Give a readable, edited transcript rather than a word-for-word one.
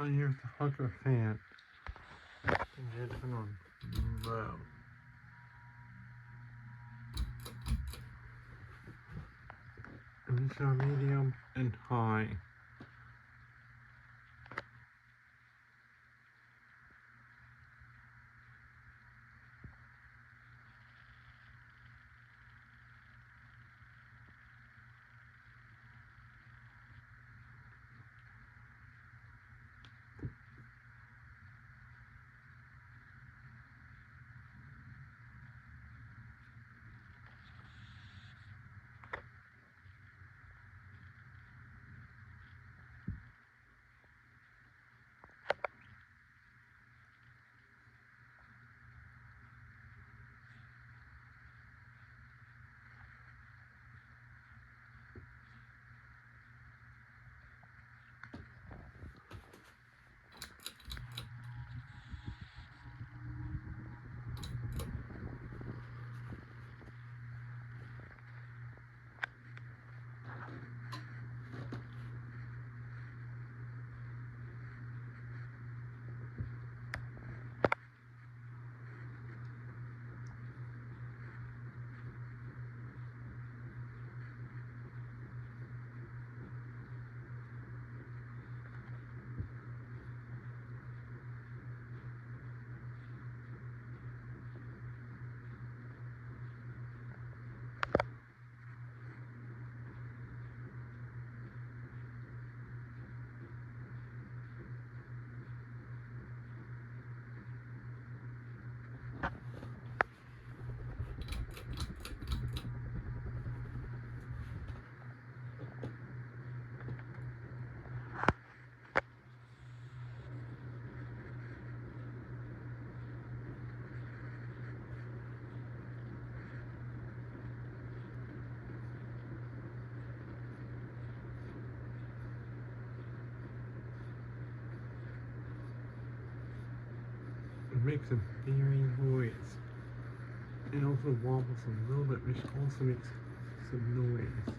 here's the Hooker fan. And then turn on low. And these are medium and high. It makes a bearing noise. It also wobbles a little bit, which also makes some noise.